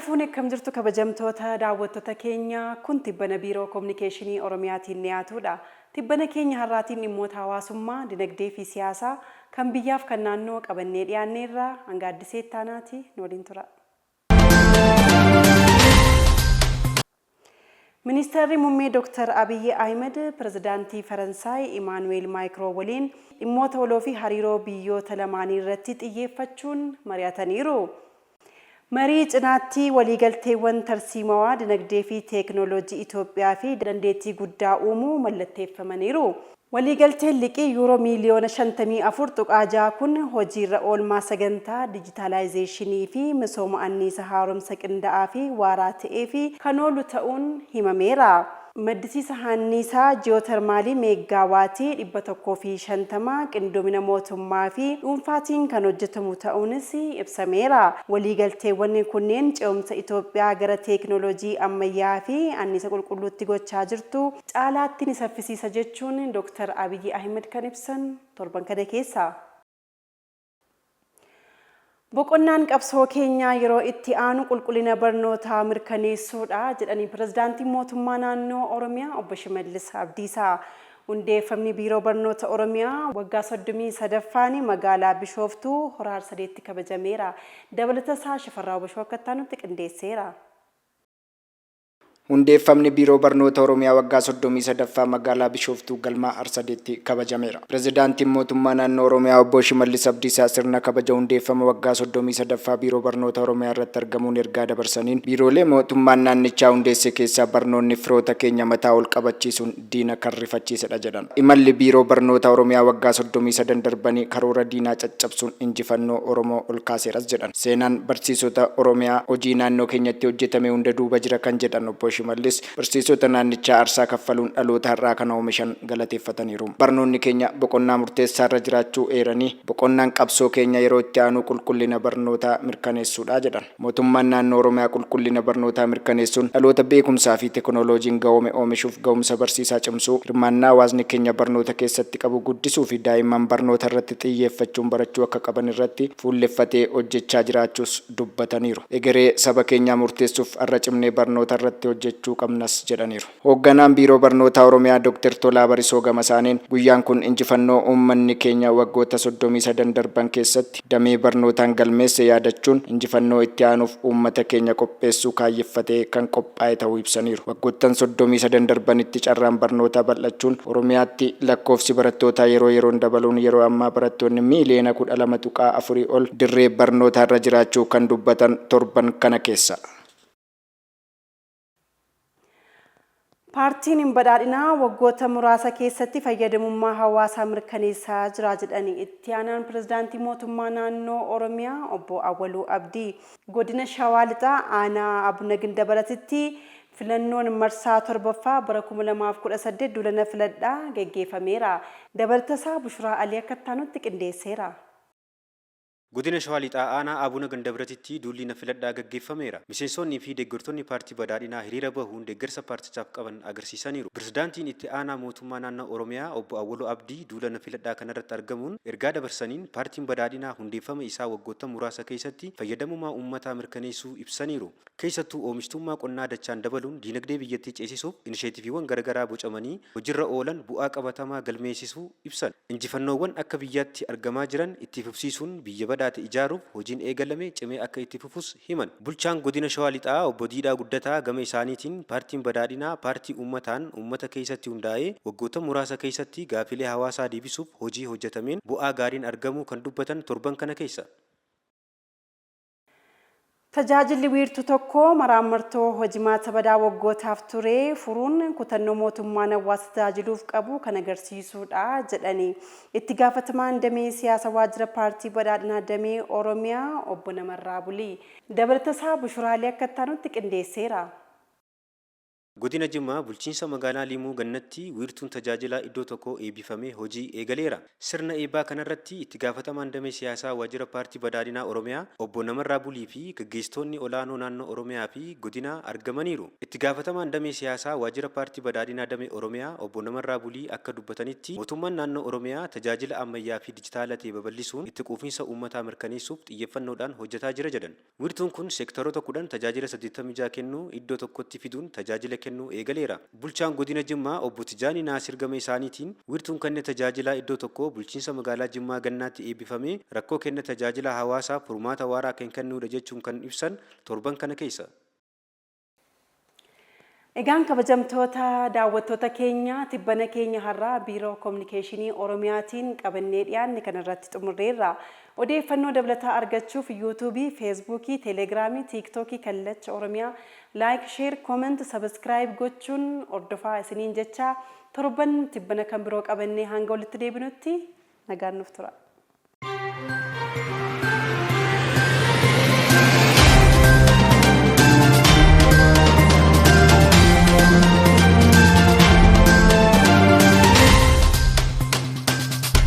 Harka fuune akkam jirtu kabajamtoota daawwattoota keenya kun tibbana biiroo kominikeeshinii Oromiyaatiin dhiyaatudha. Tibbana keenya har'aatiin dhimmoota hawaasummaa, dinagdee fi siyaasaa kan biyyaaf kan naannoo qabannee dhiyaanneerra hanga addisee taanaati nu waliin tura. Ministeerri muummee Dr. Abiy Ahmed pirezidaantii Faransaay Emmanuel Macron waliin dhimmoota waloo fi hariiroo biyyoota lamaanii irratti xiyyeeffachuun mari'ataniiru. Marii cinaatti waliigalteewwan tarsiimawaa dinagdee fi teeknooloojii Itoophiyaa fi dandeettii guddaa uumuu mallatteeffamaniiru. Waliigalteen liqii yuuroo miiliyoona 54.6 kun hojiirra oolmaa sagantaa dijitaalaayizeeshinii fi misooma anniisaa haaromsa qindaa'aa fi waaraa ta'ee fi kan oolu ta'uun himameera. Maddisiisa anniisaa ji'ootermaalii meegaawaatii 150 qindoomina mootummaa fi dhuunfaatiin kan hojjetamu ta'uunis ibsameera. Waliigalteewwan kunneen ce'umsa Itoophiyaa gara teeknooloojii ammayyaa fi anniisaa qulqulluutti gochaa jirtu caalaatti ni saffisiisa jechuun Dr. Abiy Ahmed kan ibsan torban kana keessa. Boqonnaan qabsoo keenyaa yeroo itti aanu qulqullina barnootaa mirkaneessuudha jedhanii pirezidaantiin mootummaa naannoo Oromiyaa obbo Shimallis Abdiisaa. Hundeeffamni biiroo barnoota Oromiyaa waggaa 33ffaan magaalaa Bishooftuu hora Harsadeetti kabajameera. Dabalatasaa Shifarraa Bashoo akka taanutti qindeesseera. Hundeeffamni biiroo barnoota Oromiyaa waggaa 33ffaa magaalaa Bishooftuu galma Harsadeetti kabajameera. Pirezidaantiin mootummaa naannoo Oromiyaa obbo Shimallis Abdiisaa sirna kabaja hundeeffama waggaa 33ffaa biiroo barnoota Oromiyaa irratti argamuun ergaa dabarsaniin biiroolee mootummaan naannichaa hundeesse keessaa barnoonni firoota keenya mataa ol qabachiisuun diina kan rifachiisedha jedhan. Imalli biiroo barnoota Oromiyaa waggaa 33 darbanii karoora diinaa caccabsuun injifannoo Oromoo ol kaaseeras jedhan. Seenaan barsiisota Oromiyaa hojii naannoo keenyatti hojjetame hunda duuba jira kan jedhan obbo Shimallis barsiisota naannichaa aarsaa kaffaluun dhaloota har'aa kana oomishan galateeffataniiru. Barnoonni keenya boqonnaa murteessaa irra jiraachuu eeranii boqonnaan qabsoo keenya yeroo itti aanu qulqullina barnootaa mirkaneessuudha jedhan. Mootummaan naannoo Oromiyaa qulqullina barnootaa mirkaneessuun dhaloota beekumsaa fi teeknooloojiin gahoome oomishuuf gahumsa barsiisaa cimsuu, hirmaannaa hawaasni keenya barnoota keessatti qabu guddisuu fi daa'imman barnoota irratti xiyyeeffachuun barachuu akka qaban irratti fuulleffatee hojjechaa jiraachuus dubbataniiru. Egeree saba keenyaa murteessuuf har'a cimnee barnoota irratti hojjechuu qabnas jedhaniiru. Hoogganaan biiroo barnoota Oromiyaa Dr. Tolaa Barisoo gama isaaniin guyyaan kun injifannoo uummanni keenya waggoota 33 darban keessatti damee barnootaan galmeesse yaadachuun injifannoo itti aanuuf uummata keenya qopheessuu kaayyeffatee kan qophaa'e ta'uu ibsaniiru. Waggoottan 33 darbanitti carraan barnootaa bal'achuun Oromiyaatti lakkoofsi barattootaa yeroon dabaluun yeroo ammaa barattoonni miiliyoona 12.4 ol dirree barnootaa irra jiraachuu kan dubbatan torban kana keessa. Paartiin badhaadhinaa waggoota muraasa keessatti fayyadamummaa hawaasaa mirkaneessaa jira jedhanii itti aanaan pirezidaantii mootummaa naannoo Oromiyaa obbo Awwaluu Abdii godina Shawaa Lixaa aanaa Abuna Gindabaratitti filannoon marsaa 7ffaa bara 2018 duulana filadhaa geggeeffameera. Dabalatasaa Bushuraa Alii akka taanutti qindeesseera. Godina Shawaa Lixaa aanaa Abuna Gindabaratitti duulli filadhaa gaggeeffameera. Miseensonni fi deeggartoonni paartii badhaadhinaa hiriira bahuun deeggarsa paartichaaf qaban agarsiisaniiru. Pirezidaantiin itti aanaa mootummaa naannoo Oromiyaa obbo Awwaluu Abdii duulana filadhaa kanarratti argamuun ergaa dabarsaniin paartiin badhaadhinaa hundeeffama isaa waggoota muraasa keessatti fayyadamummaa uummataa mirkaneessuu ibsaniiru. Keessattuu oomishtummaa qonnaa dachaan dabaluun diinagdee biyyattii ceesisuuf inisheetiiviiwwan garaagaraa bocamanii hojiirra oolan bu'aa qabatamaa galmeessisuu ibsan. Injifannoowwan akka biyyaatti argamaa jiran itti fufsiisuun biyya badhaate ijaaruuf hojiin eegalame cimee akka itti fufus himan. Bulchaan godina Shawaa Lixaa obbo Diidaa Guddataa gama isaaniitiin paartiin badhaadhinaa paartii uummataan uummata keessatti hundaa'ee waggoota muraasa keessatti gaafilee hawaasaa deebisuuf hojii hojjetameen bu'aa gaariin argamuu kan dubbatan torban kana keessa. Tajaajilli wiirtuu tokko maraammartoo hojimaata badaa waggootaaf ture furuun kutannoo mootummaan hawaasa tajaajiluuf qabu kan agarsiisudha jedhanii itti gaafatamaan damee siyaasa waajjira paartii badhaadhinaa damee Oromiyaa obbo Namarraa Bulii. Dabalatasaa Bushuraalee akka taanutti qindeesseera. Godina Jimmaa bulchiinsa magaalaa Limuu Gannatti wiirtuun tajaajila iddoo tokko eebbifamee hojii eegaleera. Sirna eebbaa kanarratti itti gaafatamaan damee siyaasaa waajjira paartii badhaadhinaa Oromiyaa obbo Namarraa Bulii fi gaggeessitoonni olaanoo naannoo Oromiyaa fi godina argamaniiru. Itti gaafatamaan damee siyaasaa waajjira paartii badhaadhinaa damee Oromiyaa obbo Namarraa Bulii akka dubbatanitti mootummaan naannoo Oromiyaa tajaajila ammayyaa fi dijitaala ta'e babal'isuun itti quufinsa uummataa mirkaneessuuf xiyyeeffannoodhaan hojjetaa jira jedhan. Wiirtuun kun seektaroota 10 tajaajila 86 kennuu iddoo tokkotti fiduun tajaajila kennuu eegaleera. Bulchaan godina Jimmaa obbo Tijaanii Naasir gama isaaniitiin wiirtuun kenne tajaajila iddoo tokko bulchiinsa magaalaa Jimmaa Gannaatti eebbifamee rakkoo kenne tajaajila hawaasaaf furmaata waaraa kan kennuudha jechuun kan ibsan torban kana keessa. Egaan kabajamtoota daawwattoota keenya tibbana keenya har'aa biiroo kominikeeshinii Oromiyaatiin qabannee dhiyaanne kanarratti xumurreerra. Odeeffannoo dabalataa argachuuf yuutuubii, feesbuukii, teelegiraamii, tiiktookii kallacha Oromiyaa laayik, sheer, kooment, sabskiraayib gochuun hordofaa isiniin jecha torban tibbana kan biroo qabannee hanga walitti deebinutti nagaan nuuf tura.